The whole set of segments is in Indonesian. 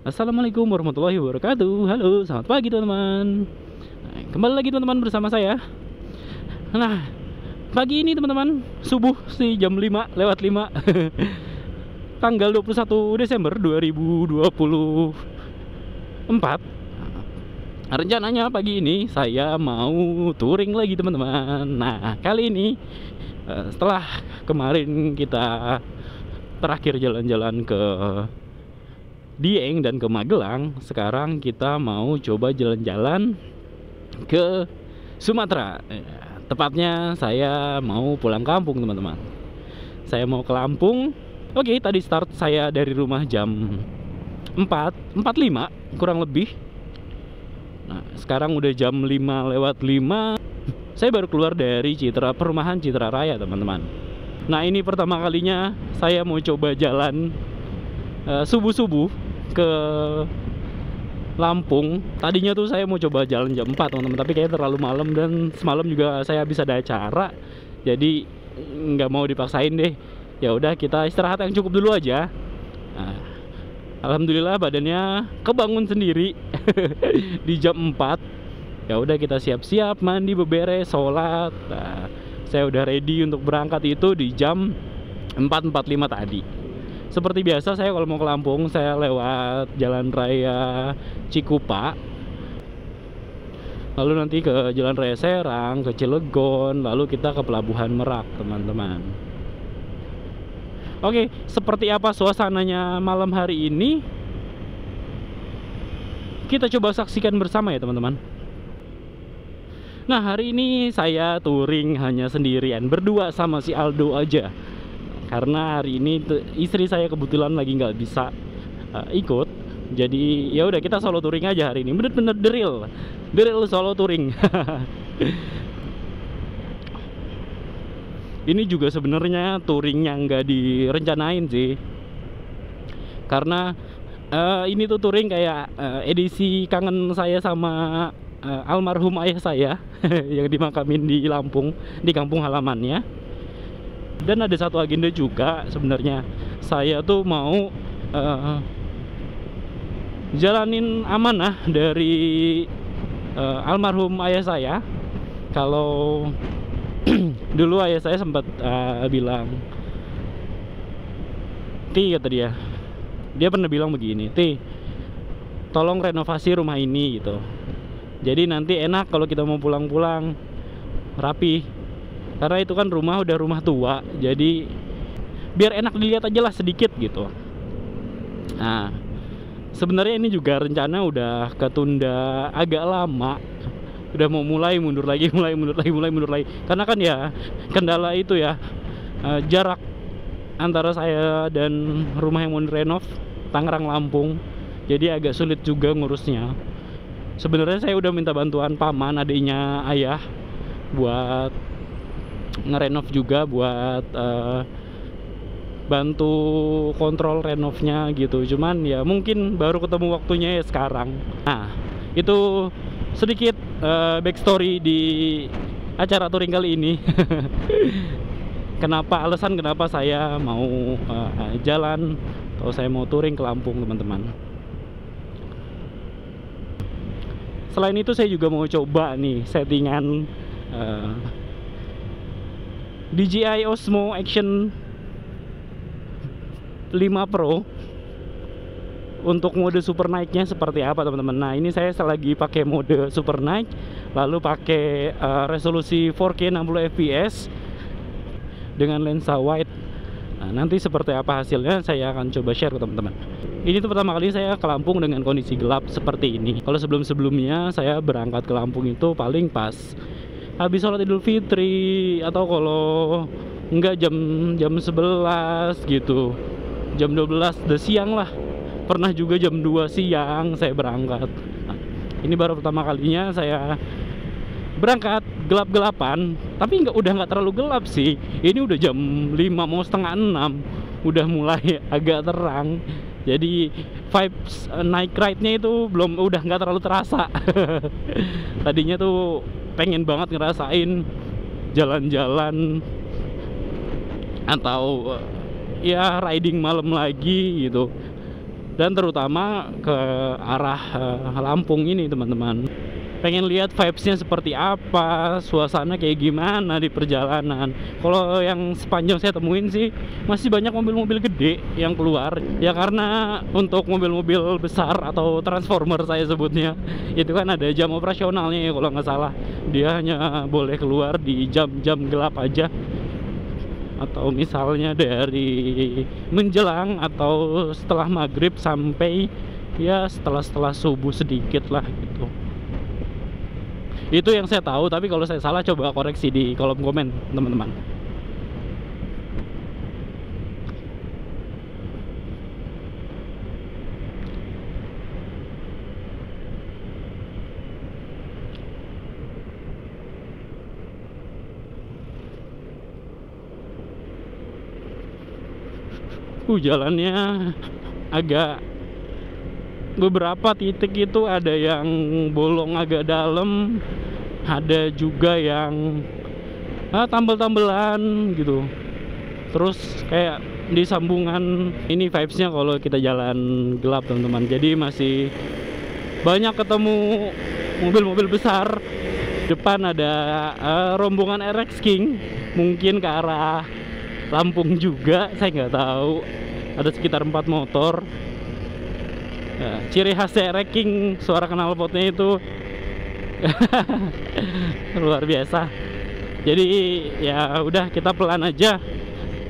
Assalamualaikum warahmatullahi wabarakatuh. Halo, selamat pagi teman-teman. Nah, kembali lagi teman-teman bersama saya. Nah, pagi ini teman-teman, subuh sih jam 5 lewat 5 tanggal 21 Desember 2024. Rencananya pagi ini saya mau touring lagi teman-teman. Nah, kali ini setelah kemarin kita terakhir jalan-jalan ke Dieng dan ke Magelang, sekarang kita mau coba jalan-jalan ke Sumatera. Tepatnya saya mau pulang kampung teman-teman. Saya mau ke Lampung. Oke, tadi start saya dari rumah jam 4.45 kurang lebih. Nah, sekarang udah jam 5 lewat 5. Saya baru keluar dari perumahan Citra Raya teman-teman. Nah, ini pertama kalinya saya mau coba jalan subuh-subuh ke Lampung. Tadinya tuh saya mau coba jalan jam 4 teman-teman, tapi kayaknya terlalu malam dan semalam juga saya habis ada acara. Jadi nggak mau dipaksain deh. Ya udah, kita istirahat yang cukup dulu aja. Nah, alhamdulillah badannya kebangun sendiri di jam 4. Ya udah, kita siap-siap mandi, beberes, sholat. Nah, saya udah ready untuk berangkat itu di jam 4.45 tadi. Seperti biasa, saya kalau mau ke Lampung, saya lewat Jalan Raya Cikupa, lalu nanti ke Jalan Raya Serang, ke Cilegon, lalu kita ke Pelabuhan Merak, teman-teman. Oke, seperti apa suasananya malam hari ini? Kita coba saksikan bersama ya, teman-teman. Nah, hari ini saya touring hanya sendirian, berdua sama si Aldo aja. Karena hari ini istri saya kebetulan lagi nggak bisa ikut, jadi ya udah kita solo touring aja hari ini. Bener-bener drill solo touring. Ini juga sebenarnya touring yang nggak direncanain sih, karena ini tuh touring kayak edisi kangen saya sama almarhum ayah saya yang dimakamin di Lampung, di kampung halamannya. Dan ada satu agenda juga sebenarnya, saya tuh mau jalanin amanah dari almarhum ayah saya. Kalau dulu ayah saya sempat bilang, "Ti," kata dia pernah bilang begini, "Ti, tolong renovasi rumah ini," gitu. Jadi nanti enak kalau kita mau pulang-pulang rapi. Karena itu kan udah rumah tua, jadi biar enak dilihat aja lah sedikit gitu. Nah, sebenarnya ini juga rencana udah ketunda agak lama. Udah mau mulai mundur lagi. Karena kan ya kendala itu ya, jarak antara saya dan rumah yang mau direnov, Tangerang Lampung. Jadi agak sulit juga ngurusnya. Sebenarnya saya udah minta bantuan paman, adiknya ayah, buat ngerenov juga, buat bantu kontrol renovnya gitu. Cuman ya mungkin baru ketemu waktunya ya sekarang. Nah, itu sedikit backstory di acara touring kali ini. Alasan kenapa saya mau jalan atau saya mau touring ke Lampung, teman-teman. Selain itu saya juga mau coba nih settingan DJI Osmo Action 5 Pro untuk mode super night-nya seperti apa, teman-teman. Nah, ini saya lagi pakai mode super night, lalu pakai resolusi 4K 60 fps dengan lensa wide. Nah, nanti seperti apa hasilnya saya akan coba share ke teman-teman. Ini tuh pertama kali saya ke Lampung dengan kondisi gelap seperti ini. Kalau sebelum-sebelumnya saya berangkat ke Lampung itu paling pas habis sholat Idul Fitri, atau kalau enggak jam 11 gitu, jam 12 udah siang lah. Pernah juga jam 2 siang saya berangkat. Nah, ini baru pertama kalinya saya berangkat gelap-gelapan, tapi udah nggak terlalu gelap sih. Ini udah jam 5 mau setengah 6, udah mulai agak terang. Jadi vibes night ride-nya itu udah nggak terlalu terasa. Tadinya tuh pengen banget ngerasain jalan-jalan atau ya riding malam lagi gitu. dan terutama ke arah Lampung ini teman-teman. Pengen lihat vibes-nya seperti apa, suasana kayak gimana di perjalanan. Kalau yang sepanjang saya temuin sih masih banyak mobil-mobil gede yang keluar. Ya karena untuk mobil-mobil besar atau transformer saya sebutnya, itu kan ada jam operasionalnya ya kalau nggak salah. Dia hanya boleh keluar di jam-jam gelap aja. Atau misalnya dari menjelang atau setelah maghrib sampai ya setelah subuh sedikit lah gitu. Itu yang saya tahu, tapi kalau saya salah coba koreksi di kolom komen teman-teman. Jalannya agak, beberapa titik itu ada yang bolong agak dalam, ada juga yang tambel-tambelan gitu. Terus kayak di sambungan ini vibesnya kalau kita jalan gelap teman-teman. Jadi masih banyak ketemu mobil-mobil besar. Depan ada rombongan RX King, mungkin ke arah Lampung juga, saya nggak tahu. Ada sekitar 4 motor. Ciri khas RX King, suara knalpotnya itu luar biasa. Jadi ya udah, kita pelan aja,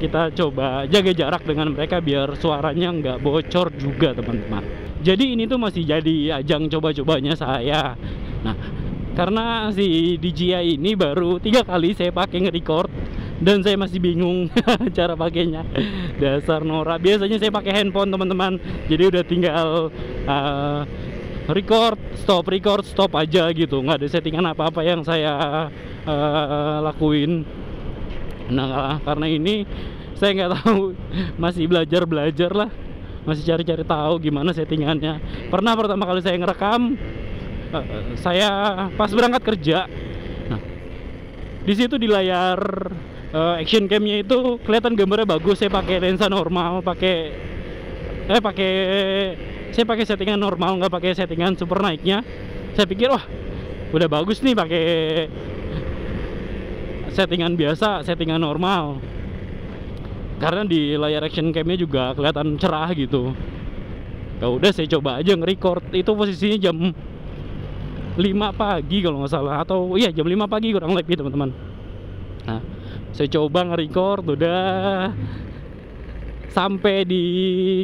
kita coba jaga jarak dengan mereka biar suaranya nggak bocor juga teman-teman. Jadi ini tuh masih jadi ajang coba-cobanya saya. Nah, karena si DJI ini baru 3 kali saya pakai nge-record dan saya masih bingung cara pakainya. Dasar norak. Biasanya saya pakai handphone teman-teman, jadi udah tinggal record stop aja gitu, nggak ada settingan apa-apa yang saya lakuin. Nah, karena ini saya nggak tahu, masih belajar lah, masih cari-cari tahu gimana settingannya. Pernah pertama kali saya ngerekam, saya pas berangkat kerja. Nah, di situ di layar action cam-nya itu kelihatan gambarnya bagus. Saya pakai lensa normal, saya pakai settingan normal, nggak pakai settingan super naiknya. Saya pikir wah udah bagus nih pakai settingan biasa, settingan normal, karena di layar action cam-nya juga kelihatan cerah gitu. Ya udah, saya coba aja nge-record. Itu posisinya jam 5 pagi kalau nggak salah, atau iya jam 5 pagi kurang lebih teman-teman. Nah, saya coba nge-record, udah sampai di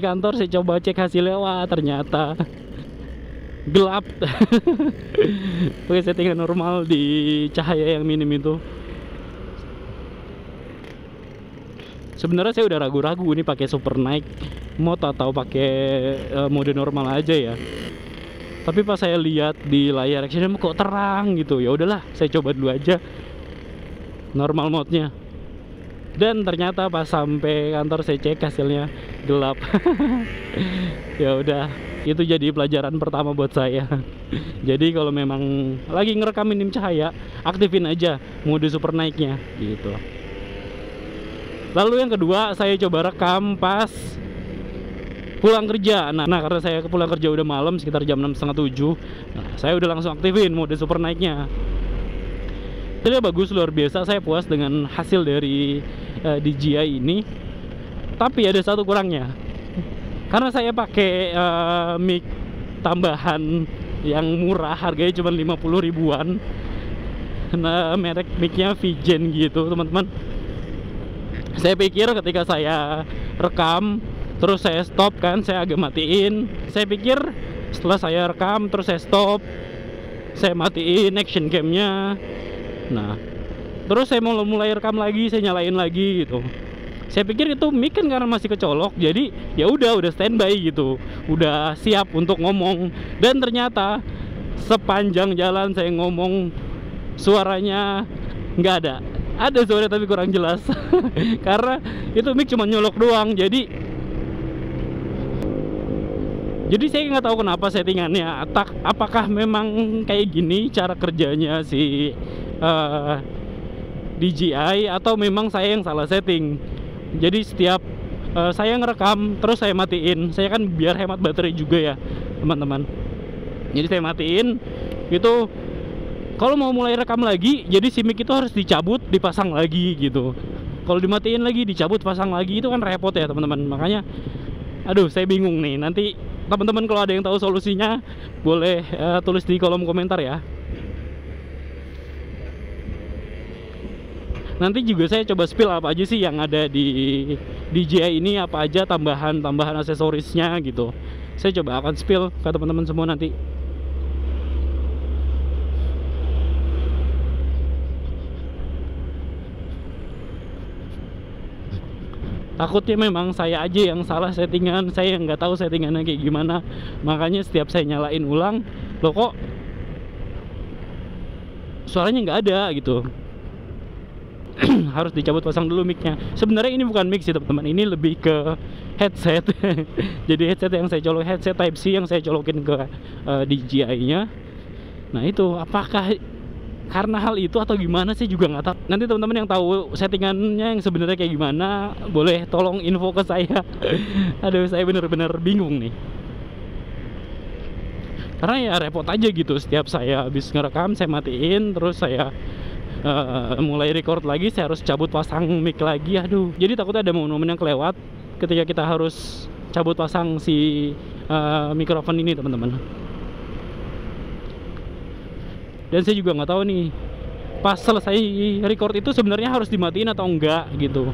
kantor saya coba cek hasilnya, wah ternyata gelap. Pakai settingan normal di cahaya yang minim itu. Sebenarnya saya udah ragu-ragu ini pakai super night mode atau pakai mode normal aja ya. Tapi pas saya lihat di layar actionnya kok terang gitu, ya udahlah saya coba dulu aja normal mode-nya. Dan ternyata pas sampai kantor saya cek hasilnya gelap. Ya udah, itu jadi pelajaran pertama buat saya. Jadi kalau memang lagi ngerekam minim cahaya, aktifin aja mode super night-nya gitu. Lalu yang kedua, saya coba rekam pas pulang kerja. Nah karena saya pulang kerja udah malam, sekitar jam 6:30, 7. Nah, saya udah langsung aktifin mode super night-nya. Jadi bagus, luar biasa. Saya puas dengan hasil dari DJI ini. Tapi ada satu kurangnya. Karena saya pakai mic tambahan yang murah, harganya cuma 50 ribuan. Nah, merek mic-nya Vigen gitu teman-teman. Saya pikir ketika saya rekam terus saya stop kan, saya agak matiin. Saya pikir setelah saya rekam terus saya stop, saya matiin action cam-nya. Nah, terus saya mau mulai rekam lagi, saya nyalain lagi gitu. Saya pikir itu mic kan karena masih kecolok, jadi ya udah standby gitu, udah siap untuk ngomong. Dan ternyata sepanjang jalan saya ngomong suaranya nggak ada. Ada suara tapi kurang jelas. Karena itu mic cuma nyolok doang. Jadi saya nggak tahu kenapa settingannya. Apakah memang kayak gini cara kerjanya si DJI, atau memang saya yang salah setting. Jadi setiap saya ngerekam terus saya matiin. Saya kan biar hemat baterai juga ya teman-teman. Jadi saya matiin itu. Kalau mau mulai rekam lagi, jadi si mic itu harus dicabut, dipasang lagi gitu. Kalau dimatiin lagi, dicabut, pasang lagi, itu kan repot ya teman-teman. Makanya, aduh, saya bingung nih. Nanti teman-teman kalau ada yang tahu solusinya, boleh tulis di kolom komentar ya. Nanti juga saya coba spill apa aja sih yang ada di DJI ini, apa aja tambahan aksesorisnya gitu. Saya coba akan spill ke teman-teman semua nanti. Takutnya memang saya aja yang salah settingan, saya yang nggak tahu settingannya kayak gimana. Makanya setiap saya nyalain ulang, loh kok suaranya nggak ada gitu. Harus dicabut, pasang dulu micnya. Sebenarnya ini bukan mic sih teman-teman, ini lebih ke headset. Jadi headset yang saya colok, headset Type C yang saya colokin ke DJI-nya. Nah itu apakah karena hal itu atau gimana sih juga nggak tahu. Nanti teman-teman yang tahu settingannya yang sebenarnya kayak gimana, boleh tolong info ke saya. Aduh, saya bener-bener bingung nih. Karena ya repot aja gitu, setiap saya habis ngerekam saya matiin, terus saya mulai record lagi, saya harus cabut pasang mic lagi. Aduh, jadi takutnya ada momen-momen yang kelewat ketika kita harus cabut pasang si mikrofon ini teman-teman. Dan saya juga nggak tahu nih, pas selesai record itu sebenarnya harus dimatiin atau enggak gitu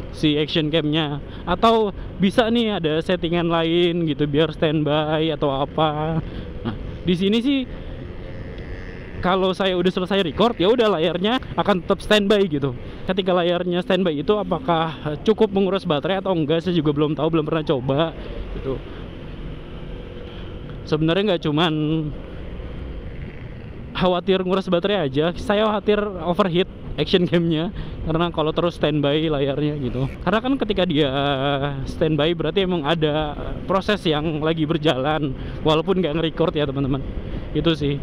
si action cam-nya, atau bisa nih ada settingan lain gitu biar standby atau apa. Nah, di sini sih kalau saya udah selesai record ya udah layarnya akan tetap standby gitu. Ketika layarnya standby itu apakah cukup menguras baterai atau enggak, saya juga belum tahu, belum pernah coba gitu. Sebenarnya nggak cuman khawatir nguras baterai aja, saya khawatir overheat action cam-nya karena kalau terus standby layarnya gitu. Karena kan ketika dia standby berarti emang ada proses yang lagi berjalan walaupun nggak nge-record ya teman-teman. Itu sih.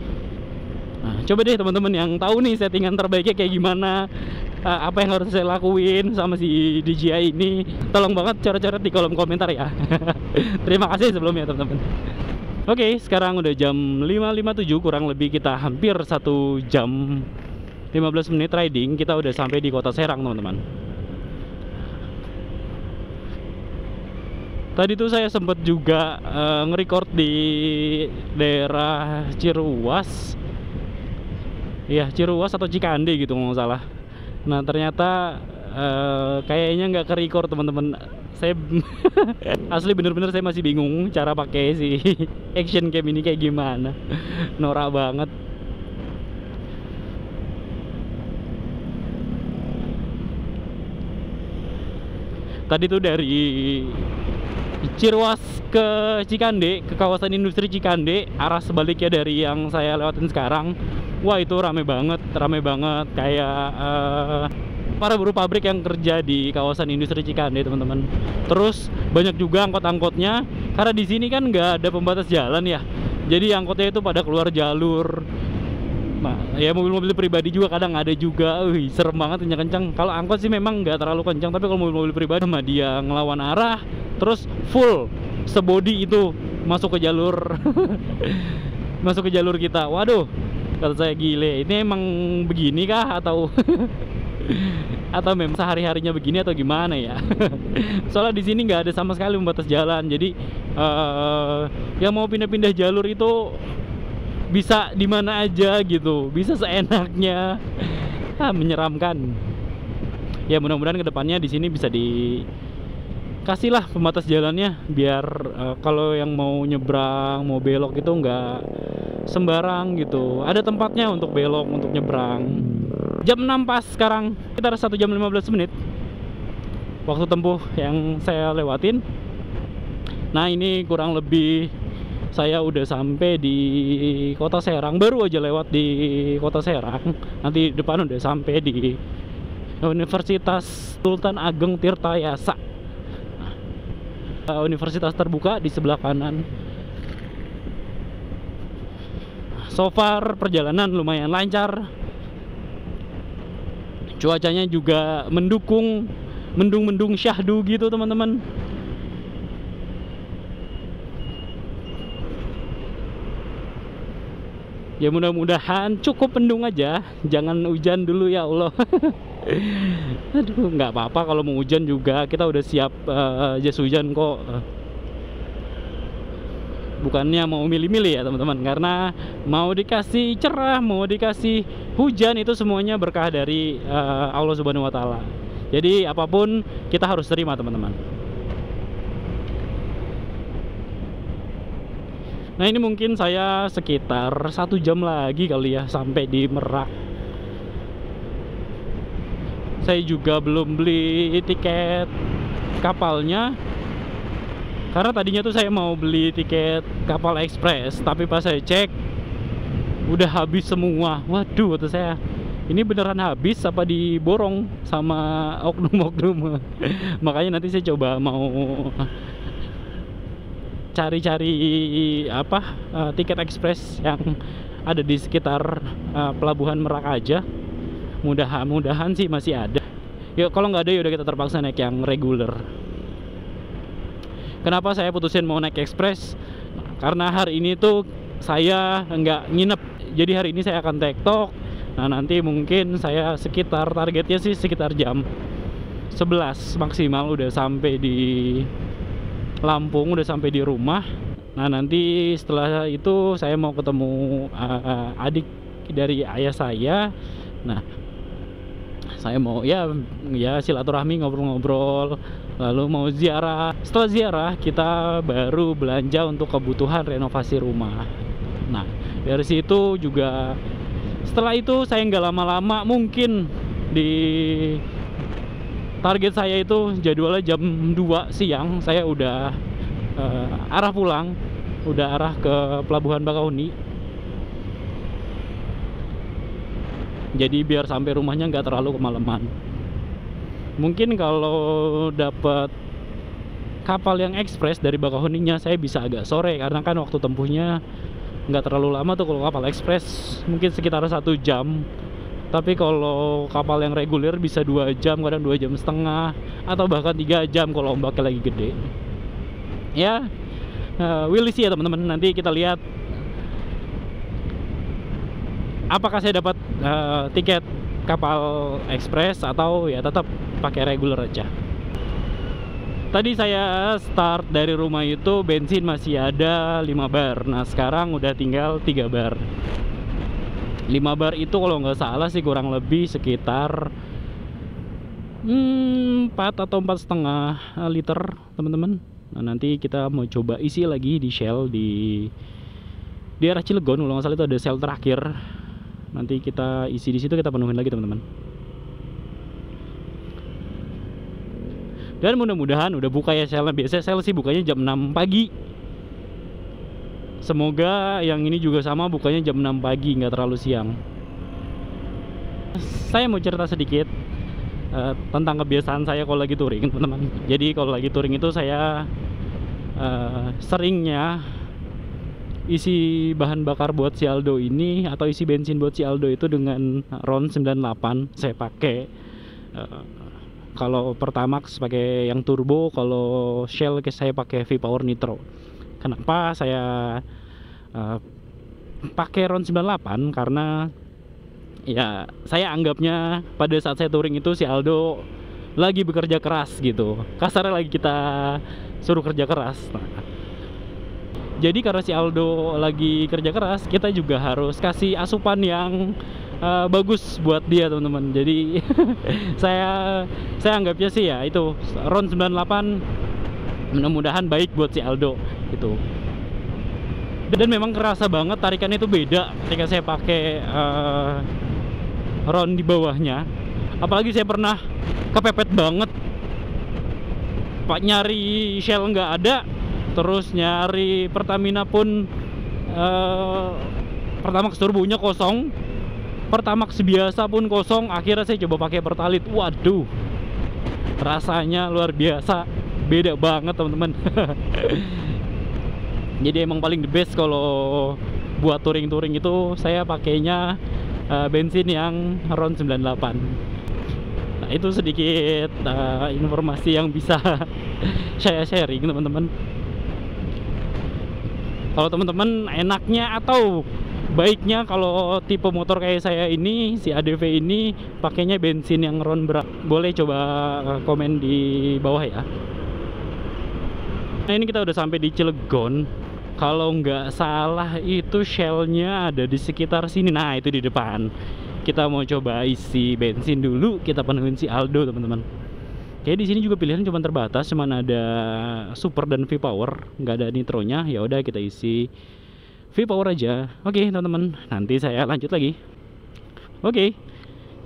Nah, coba deh teman-teman yang tahu nih settingan terbaiknya kayak gimana, apa yang harus saya lakuin sama si DJI ini, tolong banget coret-coret di kolom komentar ya. Terima kasih sebelumnya teman-teman. Oke, sekarang udah jam 5.57, kurang lebih kita hampir 1 jam 15 menit riding. Kita udah sampai di Kota Serang teman-teman. Tadi tuh saya sempat juga nge-record di daerah Ciruas. Iya, Ciruas atau Cikande gitu nggak salah. Nah ternyata kayaknya nggak ke-record teman-teman. Saya asli bener-bener saya masih bingung cara pakai si action cam ini kayak gimana. Norak banget. Tadi tuh dari Ciruas ke Cikande, ke kawasan industri Cikande, arah sebaliknya dari yang saya lewatin sekarang. Wah itu rame banget kayak para buruh pabrik yang kerja di kawasan industri Cikande teman-teman. Terus banyak juga angkot-angkotnya, karena di sini kan nggak ada pembatas jalan ya. Jadi angkotnya itu pada keluar jalur. Nah, ya mobil-mobil pribadi juga kadang ada juga. Serem banget kencang-kencang. Kalau angkot sih memang nggak terlalu kencang, tapi kalau mobil-mobil pribadi sama dia ngelawan arah, terus full sebody itu masuk ke jalur masuk ke jalur kita. Waduh, kata saya gile. Ini emang begini kah atau atau memang sehari-harinya begini atau gimana ya? Soalnya di sini nggak ada sama sekali pembatas jalan. Jadi yang mau pindah-pindah jalur itu bisa di mana aja gitu, bisa seenaknya. Menyeramkan. Ya mudah-mudahan kedepannya di sini bisa dikasihlah pembatas jalannya, biar kalau yang mau nyebrang, mau belok itu nggak sembarang gitu. Ada tempatnya untuk belok, untuk nyebrang. Jam 6 pas sekarang, sekitar 1 jam 15 menit waktu tempuh yang saya lewatin. Nah ini kurang lebih saya udah sampai di Kota Serang. Baru aja lewat di Kota Serang. Nanti depan udah sampai di Universitas Sultan Ageng Tirtayasa, universitas terbuka di sebelah kanan. So far perjalanan lumayan lancar. Cuacanya juga mendukung mendung-mendung syahdu gitu teman-teman. Ya mudah-mudahan cukup mendung aja, jangan hujan dulu ya Allah. Aduh, nggak apa-apa kalau mau hujan juga, kita udah siap jas hujan kok. Bukannya mau milih-milih ya teman-teman, karena mau dikasih cerah, mau dikasih hujan, itu semuanya berkah dari Allah Subhanahu wa Ta'ala. Jadi apapun kita harus terima teman-teman. Nah ini mungkin saya sekitar 1 jam lagi kali ya sampai di Merak. Saya juga belum beli tiket kapalnya, karena tadinya tuh saya mau beli tiket kapal ekspres, tapi pas saya cek udah habis semua. Waduh, kata saya, ini beneran habis apa diborong sama oknum-oknum. Makanya nanti saya coba mau cari-cari tiket ekspres yang ada di sekitar pelabuhan Merak aja. Mudah-mudahan sih masih ada. Ya kalau nggak ada ya udah kita terpaksa naik yang reguler. Kenapa saya putusin mau naik ekspres? Karena hari ini tuh saya nggak nginep. Jadi hari ini saya akan tektok. Nah nanti mungkin saya targetnya sih sekitar jam 11 maksimal udah sampai di Lampung, udah sampai di rumah. Nah nanti setelah itu saya mau ketemu adik dari ayah saya. Nah saya mau ya silaturahmi, ngobrol-ngobrol, lalu mau ziarah. Setelah ziarah kita baru belanja untuk kebutuhan renovasi rumah. Nah dari situ juga, setelah itu saya nggak lama-lama, mungkin di target saya itu jadwalnya jam 2 siang saya udah arah pulang, udah arah ke Pelabuhan Bakahuni. Jadi biar sampai rumahnya nggak terlalu kemalaman. Mungkin kalau dapat kapal yang ekspres dari Bakahuninya saya bisa agak sore, karena kan waktu tempuhnya nggak terlalu lama tuh kalau kapal ekspres, mungkin sekitar 1 jam. Tapi kalau kapal yang reguler bisa 2 jam, kadang 2,5 jam, atau bahkan 3 jam kalau ombaknya lagi gede. Ya, we'll see ya teman-teman. Nanti kita lihat apakah saya dapat tiket kapal ekspres atau ya tetap pakai reguler aja. Tadi saya start dari rumah itu bensin masih ada 5 bar. Nah sekarang udah tinggal 3 bar. 5 bar itu kalau nggak salah sih kurang lebih sekitar 4 atau 4,5 liter teman-teman. Nah nanti kita mau coba isi lagi di Shell di arah Cilegon. Kalau nggak salah itu ada Shell terakhir. Nanti kita isi di situ, kita penuhin lagi teman-teman. Dan mudah-mudahan udah buka ya Shell. Biasanya Shell sih bukanya jam 6 pagi. Semoga yang ini juga sama, bukanya jam 6 pagi, nggak terlalu siang. Saya mau cerita sedikit tentang kebiasaan saya kalau lagi touring teman-teman. Jadi kalau lagi touring itu saya seringnya isi bahan bakar buat si Aldo ini, atau isi bensin buat si Aldo itu dengan RON 98 saya pakai. Kalau Pertamax pakai yang turbo, kalau Shell saya pakai V-Power Nitro. Kenapa saya pakai RON 98? Karena ya saya anggapnya pada saat saya touring itu si Aldo lagi bekerja keras gitu. Kasarnya lagi kita suruh kerja keras. Nah, jadi karena si Aldo lagi kerja keras, kita juga harus kasih asupan yang bagus buat dia teman-teman. Jadi saya anggapnya sih ya itu RON 98 mudah-mudahan baik buat si Aldo gitu. Dan memang kerasa banget tarikannya itu beda ketika saya pakai RON di bawahnya. Apalagi saya pernah kepepet banget, Pak, nyari Shell nggak ada, terus nyari Pertamina pun Pertamax turbonya kosong, Pertamax biasa pun kosong. Akhirnya saya coba pakai Pertalite. Waduh, rasanya luar biasa, beda banget teman-teman. Jadi emang paling the best kalau buat touring-touring itu saya pakainya bensin yang RON 98. Nah, itu sedikit informasi yang bisa saya sharing teman-teman. Kalau teman-teman enaknya atau baiknya kalau tipe motor kayak saya ini, si ADV ini pakainya bensin yang ron berapa, boleh coba komen di bawah ya. Nah, ini kita udah sampai di Cilegon. Kalau nggak salah itu Shell-nya ada di sekitar sini. Nah, itu di depan. Kita mau coba isi bensin dulu, kita penuhin si Aldo teman-teman. Kayak di sini juga pilihan cuma terbatas, cuman ada Super dan V-Power, nggak ada nitronya. Ya udah kita isi V-Power aja. Oke teman-teman, nanti saya lanjut lagi. Oke,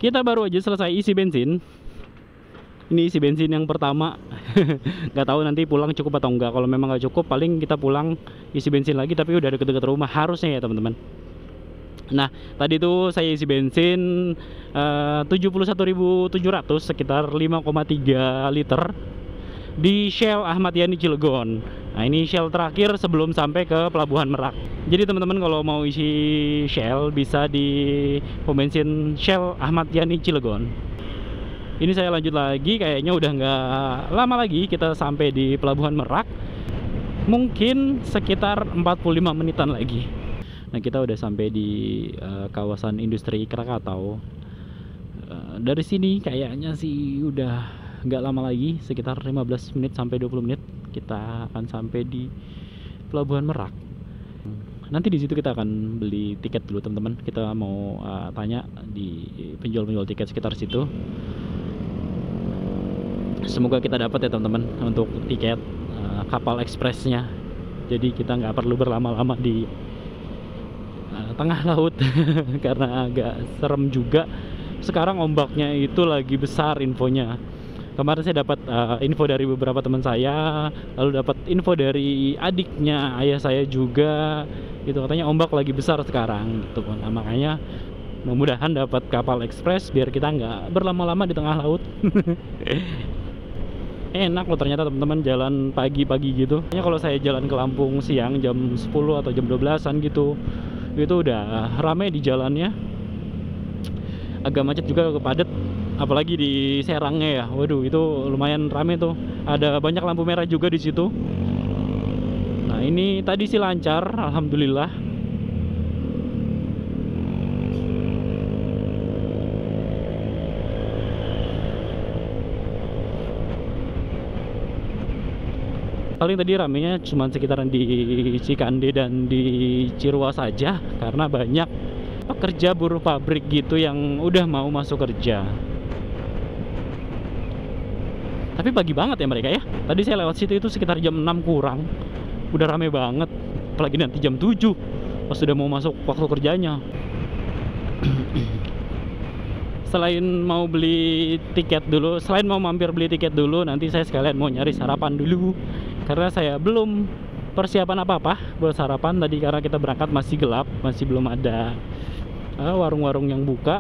kita baru aja selesai isi bensin. Ini isi bensin yang pertama. Nggak tahu nanti pulang cukup atau enggak. Kalau memang nggak cukup, paling kita pulang isi bensin lagi, tapi udah deket-deket rumah harusnya ya teman-teman. Nah, tadi tuh saya isi bensin 71.700, sekitar 5,3 liter di Shell Ahmad Yani Cilegon. Nah, ini Shell terakhir sebelum sampai ke Pelabuhan Merak. Jadi teman-teman kalau mau isi Shell bisa di pom bensin Shell Ahmad Yani Cilegon. Ini saya lanjut lagi, kayaknya udah nggak lama lagi kita sampai di Pelabuhan Merak. Mungkin sekitar 45 menitan lagi. Nah, kita udah sampai di kawasan industri Krakatau. Dari sini kayaknya sih udah nggak lama lagi, sekitar 15 menit sampai 20 menit kita akan sampai di Pelabuhan Merak. Nanti di situ kita akan beli tiket dulu teman-teman. Kita mau tanya di penjual-penjual tiket sekitar situ. Semoga kita dapat ya teman-teman untuk tiket kapal ekspresnya. Jadi kita nggak perlu berlama-lama di tengah laut karena agak serem juga. Sekarang ombaknya itu lagi besar infonya. Kemarin saya dapat info dari beberapa teman saya, lalu dapat info dari adiknya ayah saya juga. Itu katanya ombak lagi besar sekarang gitu. Nah, makanya mudah-mudahan dapat kapal ekspres biar kita nggak berlama-lama di tengah laut. Enak loh ternyata teman-teman jalan pagi-pagi gitu. Kalau saya jalan ke Lampung siang jam 10 atau jam 12-an gitu, itu udah rame di jalannya. Agak macet juga, padat, apalagi di Serangnya ya. Waduh, itu lumayan rame tuh. Ada banyak lampu merah juga di situ. Nah, ini tadi sih lancar, alhamdulillah. Paling tadi ramenya cuma sekitaran di Cikande dan di Cirua saja, karena banyak pekerja buruh pabrik gitu yang udah mau masuk kerja. Tapi pagi banget ya mereka ya. Tadi saya lewat situ itu sekitar jam 6 kurang. Udah rame banget. Apalagi nanti jam 7 pas sudah mau masuk waktu kerjanya. Selain mau beli tiket dulu, selain mau mampir beli tiket dulu, nanti saya sekalian mau nyari sarapan dulu. Karena saya belum persiapan apa-apa buat sarapan tadi, karena kita berangkat masih gelap, masih belum ada warung-warung yang buka.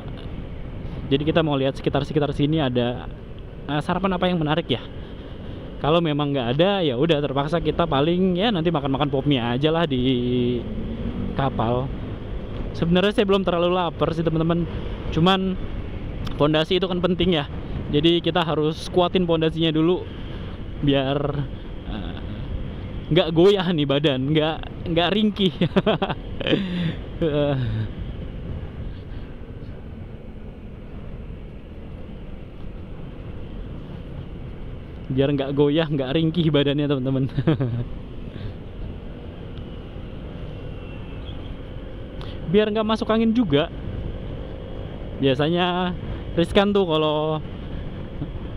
Jadi kita mau lihat sekitar sini ada sarapan apa yang menarik ya. Kalau memang nggak ada, ya udah terpaksa kita paling ya nanti makan-makan pop mie aja lah di kapal. Sebenarnya saya belum terlalu lapar sih teman-teman. Cuman pondasi itu kan penting ya. Jadi kita harus kuatin pondasinya dulu biar nggak goyah nih badan, nggak ringkih. Biar nggak goyah, nggak ringkih badannya teman-teman. Biar nggak masuk angin juga. Biasanya riskan tuh kalau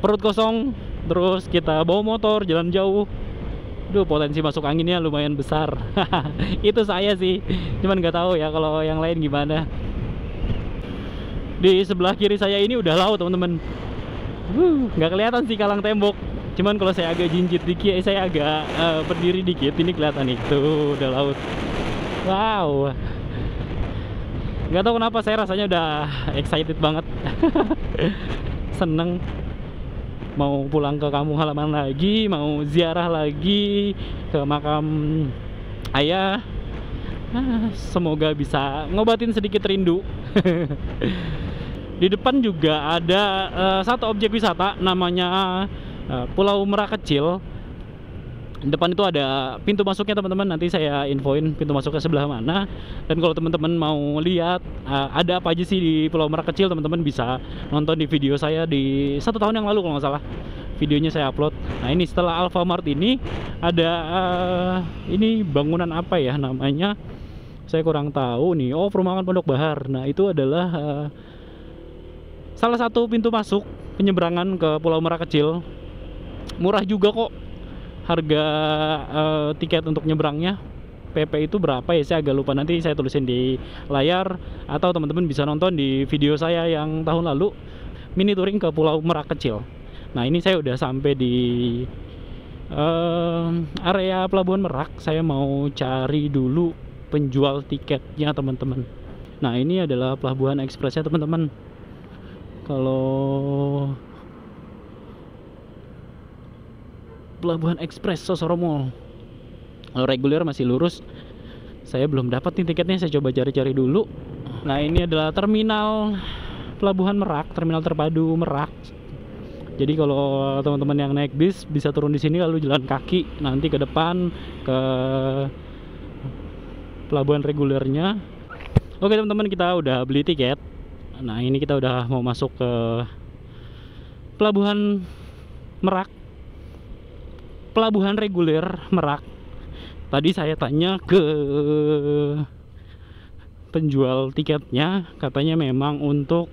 perut kosong terus kita bawa motor jalan jauh. Duh, potensi masuk anginnya lumayan besar. Itu saya sih, cuman nggak tahu ya kalau yang lain gimana. Di sebelah kiri saya ini udah laut teman-teman. Nggak kelihatan sih kalang tembok. Cuman kalau saya agak jinjit dikit, saya agak berdiri dikit, ini kelihatan itu udah laut. Wow. Nggak tahu kenapa saya rasanya udah excited banget. Seneng. Mau pulang ke kampung halaman lagi, mau ziarah lagi ke makam ayah. Semoga bisa ngobatin sedikit rindu. Di depan juga ada satu objek wisata namanya Pulau Merak Kecil. Di depan itu ada pintu masuknya teman-teman, nanti saya infoin pintu masuknya sebelah mana. Dan kalau teman-teman mau lihat ada apa aja sih di Pulau Merak Kecil, teman-teman bisa nonton di video saya di 1 tahun yang lalu kalau nggak salah, videonya saya upload. Nah ini setelah Alfamart ini ada ini bangunan apa ya namanya, saya kurang tahu nih. Oh, perumahan Pondok Bahar. Nah itu adalah salah satu pintu masuk penyeberangan ke Pulau Merak Kecil. Murah juga kok harga tiket untuk nyebrangnya. PP itu berapa ya, saya agak lupa, nanti saya tulisin di layar, atau teman-teman bisa nonton di video saya yang tahun lalu, mini touring ke Pulau Merak Kecil. Nah ini saya udah sampai di area Pelabuhan Merak. Saya mau cari dulu penjual tiketnya teman-teman. Nah ini adalah Pelabuhan Ekspresnya teman-teman. Kalau Pelabuhan Ekspres Sosoro Mall, kalau reguler masih lurus. Saya belum dapat nih tiketnya, saya coba cari-cari dulu. Nah ini adalah terminal Pelabuhan Merak, terminal terpadu Merak. Jadi kalau teman-teman yang naik bis bisa turun di sini lalu jalan kaki nanti ke depan ke pelabuhan regulernya. Oke teman-teman, kita udah beli tiket. Nah ini kita udah mau masuk ke Pelabuhan Merak, pelabuhan reguler Merak. Tadi saya tanya ke penjual tiketnya, katanya memang untuk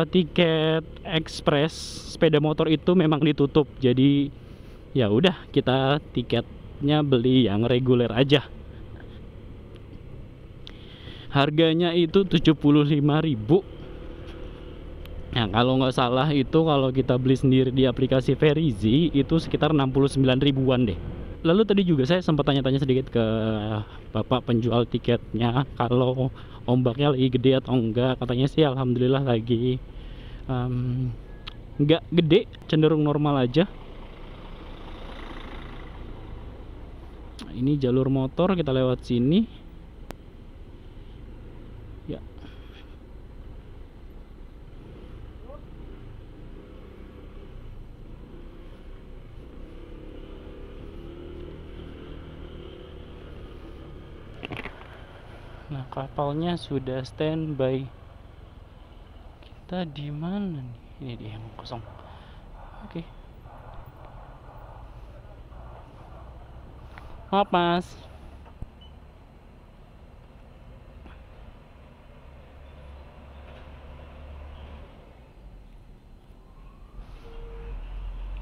tiket ekspres sepeda motor itu memang ditutup. Jadi ya udah, kita tiketnya beli yang reguler aja. Harganya itu 75.000. Nah kalau nggak salah itu kalau kita beli sendiri di aplikasi Verizi itu sekitar 69 ribuan deh. Lalu tadi juga saya sempat tanya-tanya sedikit ke bapak penjual tiketnya kalau ombaknya lagi gede atau enggak. Katanya sih alhamdulillah lagi nggak gede, cenderung normal aja. Ini jalur motor, kita lewat sini ya. Nah, kapalnya sudah standby. Kita di mana nih? Ini dia yang kosong. Oke. Maaf, Mas.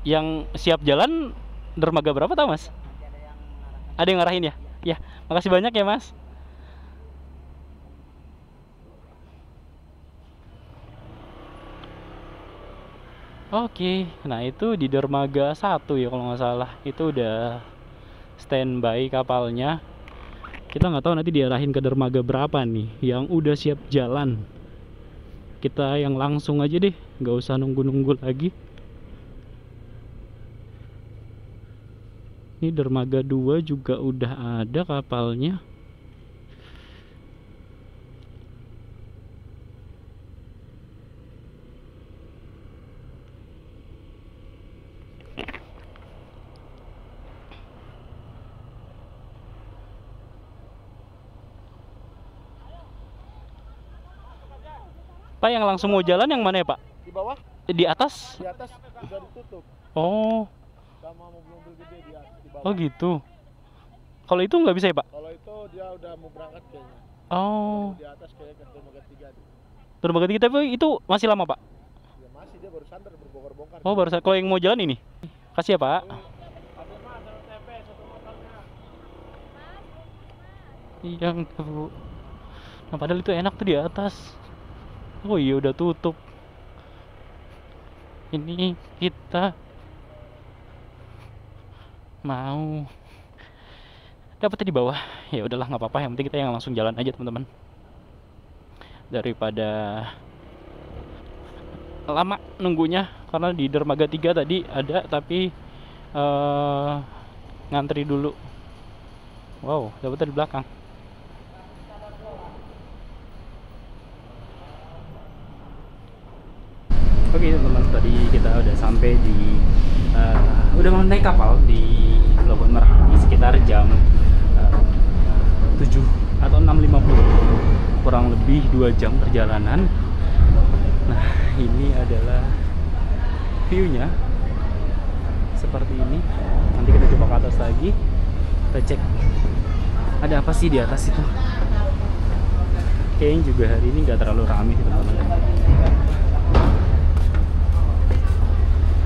Yang siap jalan dermaga berapa tahu, Mas? Ada yang ngarahin ya? Ya, makasih banyak ya, Mas. Oke, nah itu di dermaga 1 ya kalau nggak salah. Itu udah standby kapalnya. Kita nggak tahu nanti diarahin ke dermaga berapa nih yang udah siap jalan. Kita yang langsung aja deh, nggak usah nunggu-nunggu lagi. Ini dermaga 2 juga udah ada kapalnya. Pak, yang langsung mau jalan yang mana ya, Pak? Di bawah? Di atas? Di atas sudah ditutup. Oh. Sama mobil-mobil gede di bawah. Oh gitu. Kalau itu nggak bisa ya, Pak? Kalau itu dia udah mau berangkat kayaknya. Oh. Di atas kayak ke dermaga 3 nih. Dermaga 3, tapi itu masih lama, Pak? Ya masih, dia baru sandar berbongkar-bongkar. Oh, baru kalau yang mau jalan ini. Kasih ya, Pak. Iya, Bu. Nah, padahal itu enak tuh di atas. Oh iya, udah tutup. Ini kita mau dapetnya di bawah. Ya udahlah, nggak apa-apa. Yang penting kita yang langsung jalan aja, teman-teman. Daripada lama nunggunya, karena di dermaga 3 tadi ada tapi ngantri dulu. Wow, dapetnya di belakang. kita udah sampai di udah mau naik kapal di Pelabuhan Merak ini sekitar jam 7 atau 6.50, kurang lebih 2 jam perjalanan. Nah, ini adalah view-nya seperti ini. Nanti kita coba ke atas lagi, kita cek ada apa sih di atas itu. Kayaknya juga hari ini nggak terlalu ramai sih teman-teman.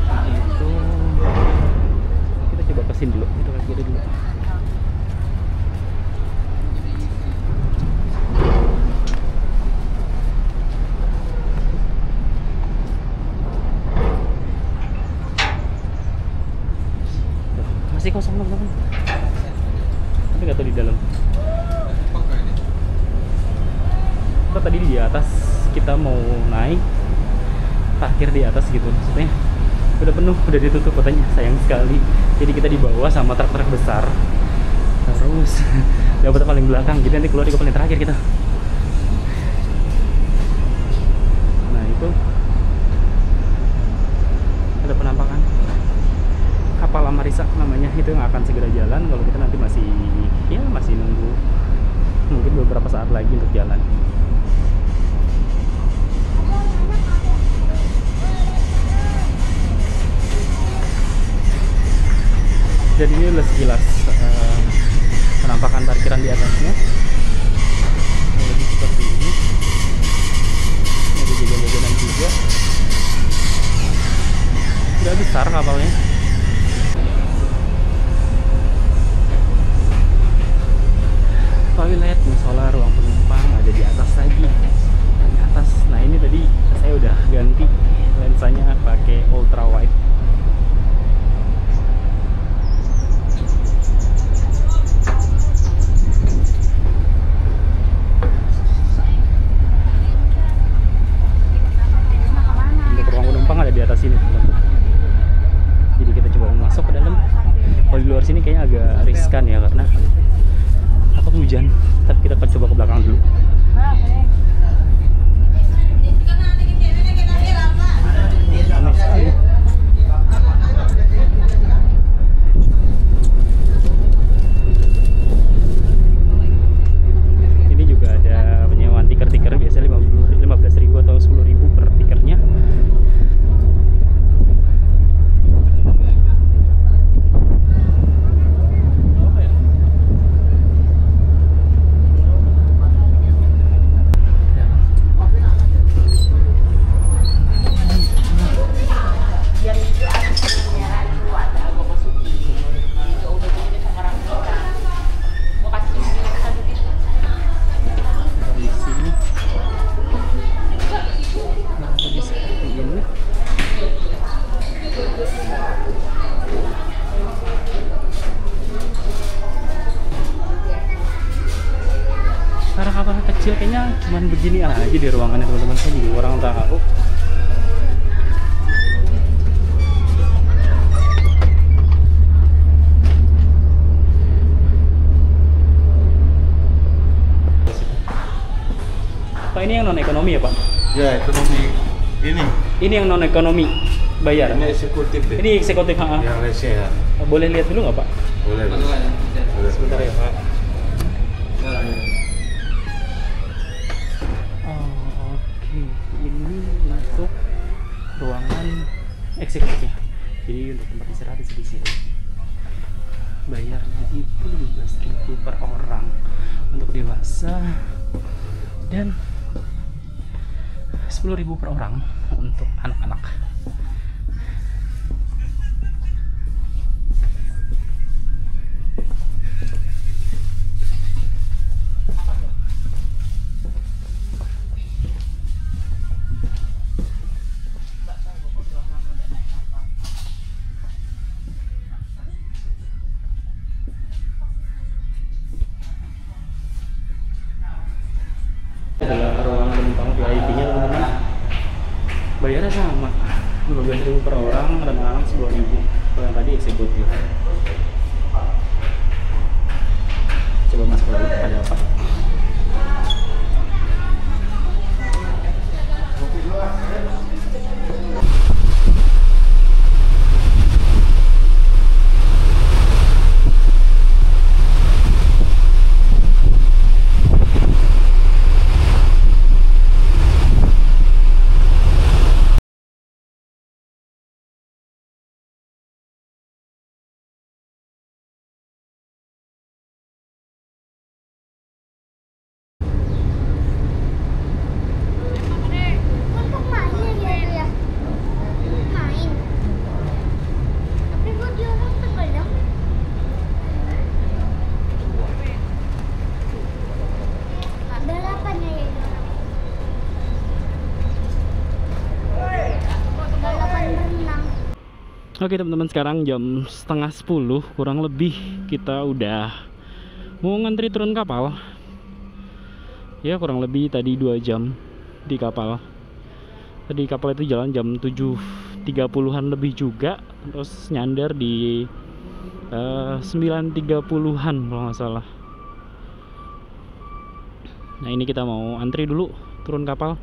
Nah, itu kita coba kesini dulu, kita ke kiri dulu. Masih kosong teman-teman, tapi nggak tahu di dalam. Kita tadi di atas, kita mau naik parkir di atas gitu, maksudnya udah penuh, udah ditutup katanya, sayang sekali. Jadi kita dibawa sama truk-truk besar, terus dapat paling belakang, jadi nanti keluar di paling terakhir kita. Nah itu ada penampakan kapal Amarisa namanya, itu yang akan segera jalan. Kalau kita nanti masih nunggu mungkin beberapa saat lagi untuk jalan. Jadi ini adalah sekilas penampakan parkiran di atasnya. Lebih seperti ini. Ini ada jajan-jajanan juga. Tidak besar kapalnya. Toilet, musola, ruang penumpang ada di atas lagi. Di atas. Nah ini tadi saya udah ganti lensanya pakai ultra wide. Untuk ruang penumpang ada di atas sini, teman-teman. Jadi kita coba masuk ke dalam. Kalau di luar sini kayaknya agak riskan ya karena hujan, tapi kita akan coba ke belakang dulu. Ramai sekali. Ini juga ada penyewaan tiker-tiker, biasanya 15.000 atau 10.000 per tikernya. Kapal kecil kayaknya cuman begini aja di ruangannya teman-teman, saya juga kurang tahu. Pak, ini yang non ekonomi ya Pak? Ya ekonomi ini. Ini yang non ekonomi bayar. Ini eksekutif deh. Ini eksekutif, Yang lesehan. Boleh lihat dulu nggak Pak? Boleh. Sebentar ya Pak. Ini untuk ruangan eksekutifnya. Jadi untuk tempat istirahat di sini. Bayarnya itu 15.000 per orang untuk dewasa dan 10.000 per orang untuk anak-anak. Adalah ruangan penumpang VIP-nya teman-teman. Bayarnya sama, 15.000 per orang dan anak 10.000. Kalau yang tadi eksekutif. Coba masuk dulu, ada apa? Oke teman-teman, sekarang jam setengah 10 kurang lebih kita udah mau ngantri turun kapal. Ya kurang lebih tadi 2 jam di kapal. Tadi kapal itu jalan jam 7.30-an lebih juga, terus nyandar di 9.30-an kalau nggak salah. Nah ini kita mau antri dulu turun kapal.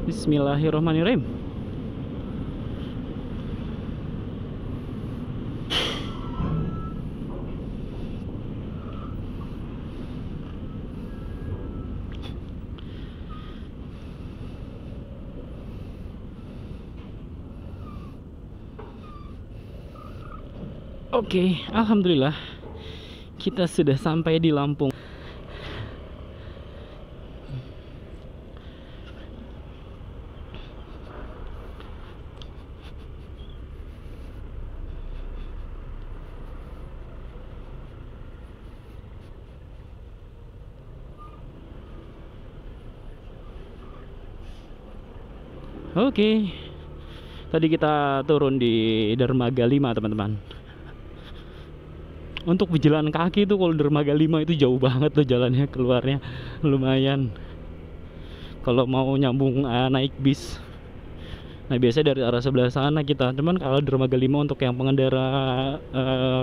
Bismillahirrahmanirrahim. Oke, alhamdulillah kita sudah sampai di Lampung. Oke, tadi kita turun di dermaga 5 teman-teman. Untuk berjalan kaki tuh kalau dermaga 5 itu jauh banget tuh jalannya, keluarnya lumayan. Kalau mau nyambung naik bis, nah biasanya dari arah sebelah sana kita. Cuman kalau dermaga 5 untuk yang pengendara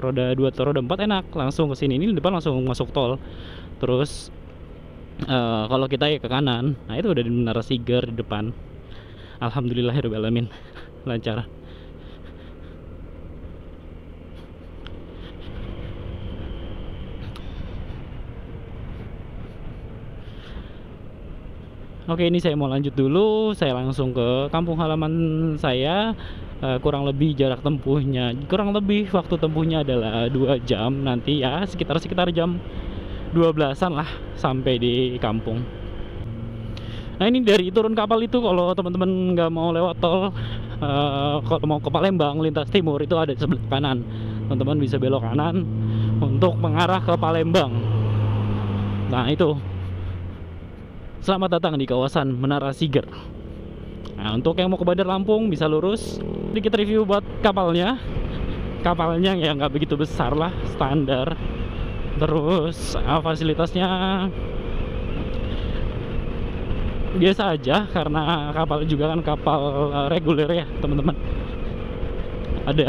roda 2 atau roda 4 enak, langsung ke sini. Ini depan langsung masuk tol. Terus kalau kita ya ke kanan, nah itu udah di Menara Siger di depan. Alhamdulillahirrahmanirrahim, lancar. Oke, ini saya mau lanjut dulu. Saya langsung ke kampung halaman saya. Kurang lebih jarak tempuhnya, kurang lebih waktu tempuhnya adalah 2 jam. Nanti ya sekitar jam 12-an lah sampai di kampung. Nah ini dari turun kapal itu, kalau teman-teman nggak mau lewat tol, kalau mau ke Palembang lintas timur itu ada di sebelah kanan. Teman-teman bisa belok kanan untuk mengarah ke Palembang. Nah itu, selamat datang di kawasan Menara Siger. Nah untuk yang mau ke Bandar Lampung bisa lurus. Sedikit review buat kapalnya. Kapalnya ya nggak begitu besar lah, standar. Terus fasilitasnya biasa aja, karena kapal juga kan kapal reguler ya teman-teman. Ada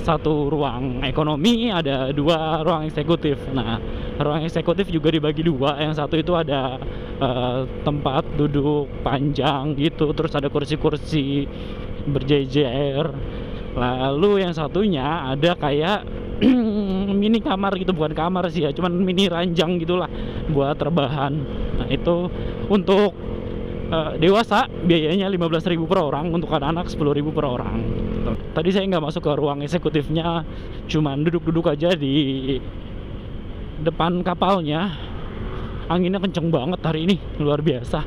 satu ruang ekonomi, ada 2 ruang eksekutif. Nah ruang eksekutif juga dibagi 2. Yang satu itu ada tempat duduk panjang gitu, terus ada kursi-kursi berjejer. Lalu yang satunya ada kayak mini kamar gitu, bukan kamar sih ya, cuman mini ranjang gitulah buat rebahan. Nah itu untuk dewasa biayanya 15.000 per orang, untuk anak-anak 10.000 per orang. Tadi saya nggak masuk ke ruang eksekutifnya, cuman duduk-duduk aja di depan kapalnya. Anginnya kenceng banget hari ini, luar biasa.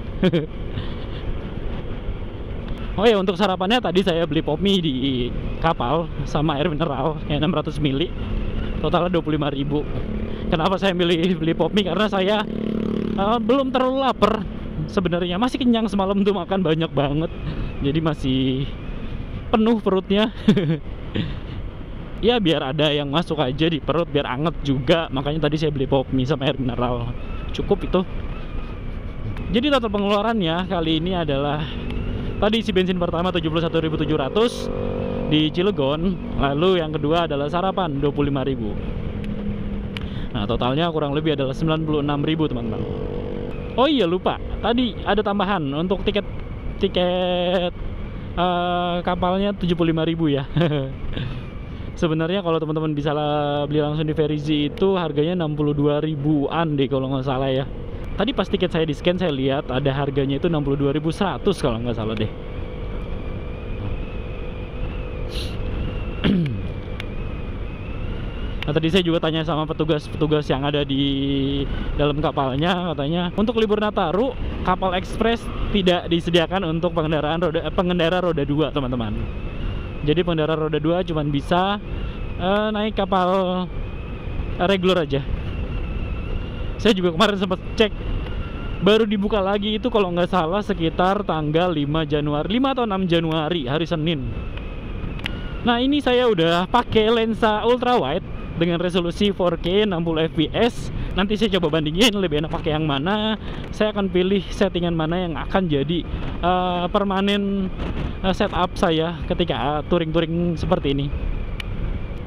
Oh ya, untuk sarapannya tadi saya beli pop mie di kapal sama air mineral yang 600 ml, totalnya 25.000. Kenapa saya beli pop mie? Karena saya belum terlalu lapar sebenarnya, masih kenyang, semalam tuh makan banyak banget, jadi masih penuh perutnya. Ya biar ada yang masuk aja di perut, biar anget juga, makanya tadi saya beli pop mie sama air mineral, cukup itu. Jadi total pengeluarannya kali ini adalah, tadi isi bensin pertama 71.700 di Cilegon, lalu yang kedua adalah sarapan 25.000. Nah totalnya kurang lebih adalah 96.000 teman-teman. Oh iya lupa, tadi ada tambahan untuk tiket kapalnya 75.000 ya. Sebenarnya kalau teman-teman bisa beli langsung di Verizi itu harganya 62.000-an deh kalau nggak salah ya. Tadi pas tiket saya di scan saya lihat ada harganya itu 62.100 kalau nggak salah deh. Nah, tadi saya juga tanya sama petugas-petugas yang ada di dalam kapalnya, katanya untuk libur Nataru kapal ekspres tidak disediakan untuk pengendara roda 2, teman-teman. Jadi pengendara roda 2 cuma bisa naik kapal reguler aja. Saya juga kemarin sempat cek, baru dibuka lagi itu kalau nggak salah sekitar tanggal 5 atau 6 Januari, hari Senin. Nah, ini saya udah pakai lensa ultra wide dengan resolusi 4K 60 fps. Nanti saya coba bandingin lebih enak pakai yang mana. Saya akan pilih settingan mana yang akan jadi permanen setup saya ketika touring-touring seperti ini.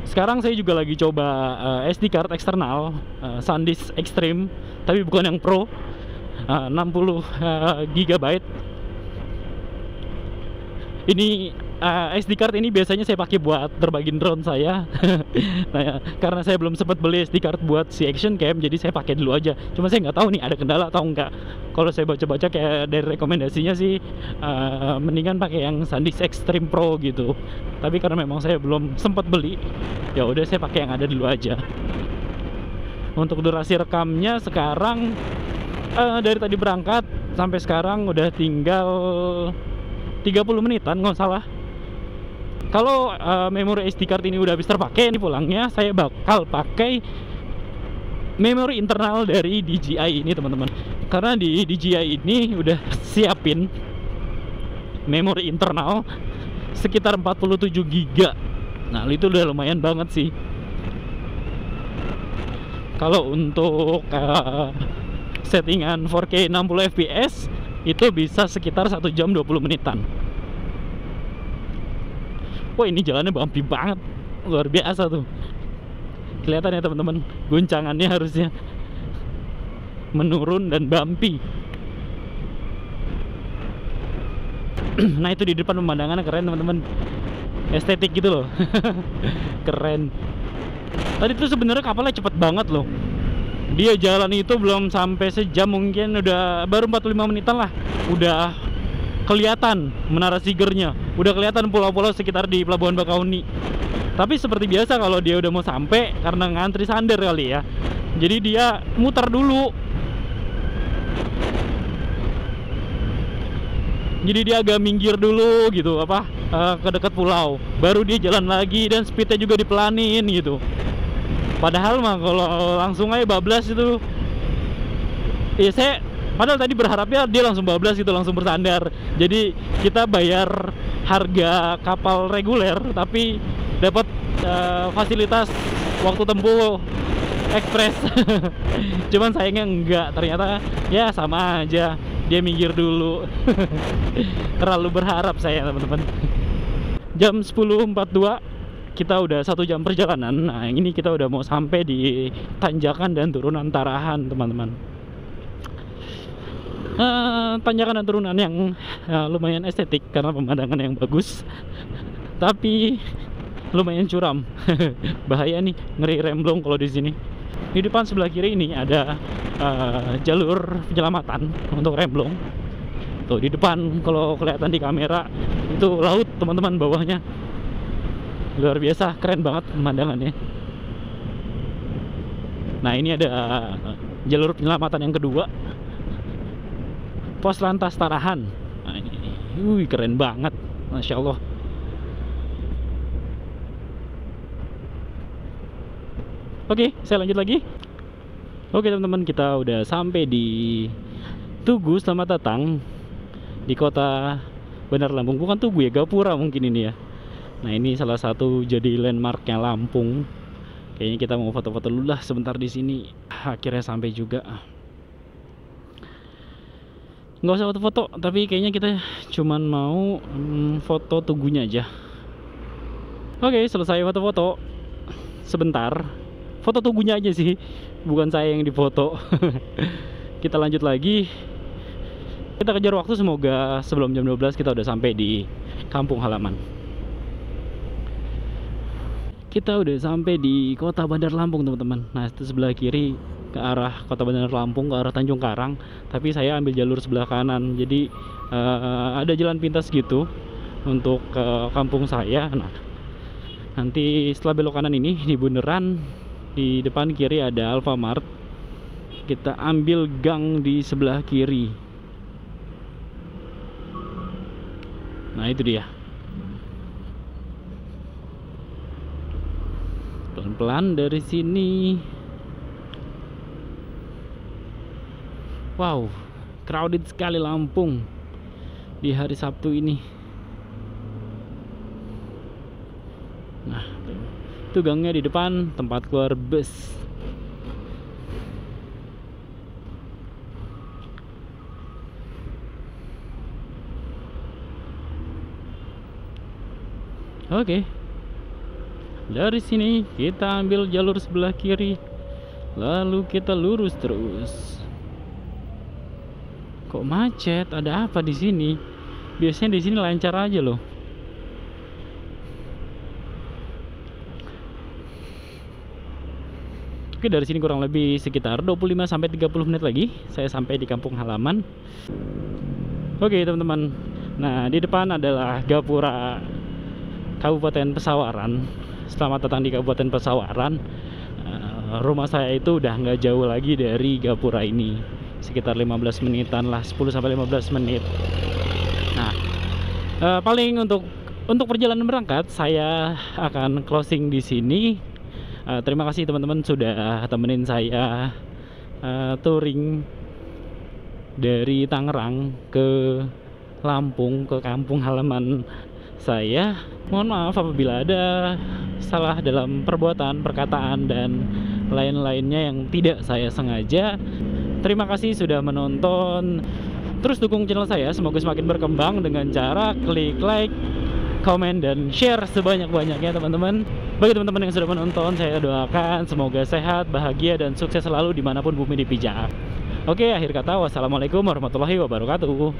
Sekarang saya juga lagi coba SD card eksternal SanDisk Extreme, tapi bukan yang Pro, 60 GB. Ini SD card ini biasanya saya pakai buat terbagiin drone saya. Nah, karena saya belum sempat beli SD card buat si action cam, jadi saya pakai dulu aja. Cuma saya nggak tahu nih ada kendala atau enggak. Kalau saya baca-baca kayak dari rekomendasinya sih mendingan pakai yang SanDisk Extreme Pro gitu. Tapi karena memang saya belum sempat beli, ya udah saya pakai yang ada dulu aja. Untuk durasi rekamnya sekarang dari tadi berangkat sampai sekarang udah tinggal 30 menitan nggak salah. Kalau memori SD card ini udah habis terpakai, ini pulangnya saya bakal pakai memori internal dari DJI ini, teman-teman. Karena di DJI ini udah siapin memori internal sekitar 47 GB. Nah, itu udah lumayan banget sih. Kalau untuk settingan 4K 60 fps itu bisa sekitar 1 jam 20 menitan. Wah, ini jalannya bumpy banget, luar biasa tuh. Kelihatan ya teman-teman, guncangannya harusnya menurun dan bumpy. Nah, itu di depan pemandangannya keren teman-teman, estetik gitu loh. Keren. Tadi tuh sebenarnya kapalnya cepet banget loh. Dia jalan itu belum sampai sejam, mungkin udah baru 45 menitan lah, udah kelihatan Menara Sigernya, udah kelihatan pulau-pulau sekitar di Pelabuhan Bakauni. Tapi seperti biasa kalau dia udah mau sampai, karena ngantri sander kali ya, jadi dia muter dulu. Jadi dia agak minggir dulu gitu, ke dekat pulau, baru dia jalan lagi dan speednya juga dipelanin gitu. Padahal mah kalau langsung aja bablas itu, ya padahal tadi berharapnya dia langsung bablas gitu, langsung bersandar. Jadi kita bayar harga kapal reguler tapi dapat fasilitas waktu tempuh ekspres. Cuman sayangnya enggak, ternyata ya sama aja, dia minggir dulu. Terlalu berharap saya, teman-teman. Jam 10.42 kita udah 1 jam perjalanan. Nah, ini kita udah mau sampai di tanjakan dan turunan Tarahan, teman-teman. Tanjakan dan turunan yang lumayan estetik karena pemandangan yang bagus, tapi lumayan curam. Bahaya nih, ngeri remblong kalau di sini. Di depan sebelah kiri ini ada jalur penyelamatan untuk remblong. Tuh di depan kalau kelihatan di kamera itu laut, teman-teman, bawahnya. Luar biasa, keren banget pemandangannya. Nah, ini ada jalur penyelamatan yang kedua, Pos Lantas Tarahan. Nah, ini keren banget, Masya Allah. Oke, saya lanjut lagi. Oke teman-teman, kita udah sampai di Tugu. Selamat datang di kota Bandar Lampung. Bukan Tugu ya, Gapura mungkin ini ya. Nah, ini salah satu jadi landmarknya Lampung. Kayaknya kita mau foto-foto dulu lah sebentar di sini. Akhirnya sampai juga. Nggak usah foto-foto, tapi kayaknya kita cuman mau foto Tugunya aja. Oke, selesai foto-foto. Sebentar, foto Tugunya aja sih, bukan saya yang difoto. Kita lanjut lagi. Kita kejar waktu, semoga sebelum jam 12 kita udah sampai di kampung halaman. Kita udah sampai di kota Bandar Lampung, teman-teman. Nah, itu sebelah kiri ke arah kota Bandar Lampung, ke arah Tanjung Karang. Tapi saya ambil jalur sebelah kanan, jadi ada jalan pintas gitu untuk ke kampung saya. Nah, nanti setelah belok kanan ini di bundaran Di depan kiri ada Alfamart. Kita ambil gang di sebelah kiri. Nah, itu dia. Pelan-pelan dari sini. Wow, crowded sekali Lampung di hari Sabtu ini. Nah, itu gangnya di depan, tempat keluar bus. Oke. Dari sini kita ambil jalur sebelah kiri, lalu kita lurus terus. Kok macet? Ada apa di sini? Biasanya di sini lancar aja loh. Oke, dari sini kurang lebih sekitar 25 sampai 30 menit lagi saya sampai di kampung halaman. Oke, teman-teman. Nah, di depan adalah Gapura Kabupaten Pesawaran. Selamat datang di Kabupaten Pesawaran. Rumah saya itu udah nggak jauh lagi dari Gapura ini, sekitar 15 menitan lah, 10 sampai 15 menit. Nah, paling untuk perjalanan berangkat saya akan closing di sini. Terima kasih teman-teman sudah temenin saya touring dari Tangerang ke Lampung, ke kampung halaman saya. Mohon maaf apabila ada salah dalam perbuatan, perkataan, dan lain-lainnya yang tidak saya sengaja. Terima kasih sudah menonton. Terus dukung channel saya, semoga semakin berkembang dengan cara klik like, komen, dan share sebanyak-banyaknya teman-teman. Bagi teman-teman yang sudah menonton, saya doakan semoga sehat, bahagia, dan sukses selalu dimanapun bumi dipijak. Oke, akhir kata, wassalamualaikum warahmatullahi wabarakatuh.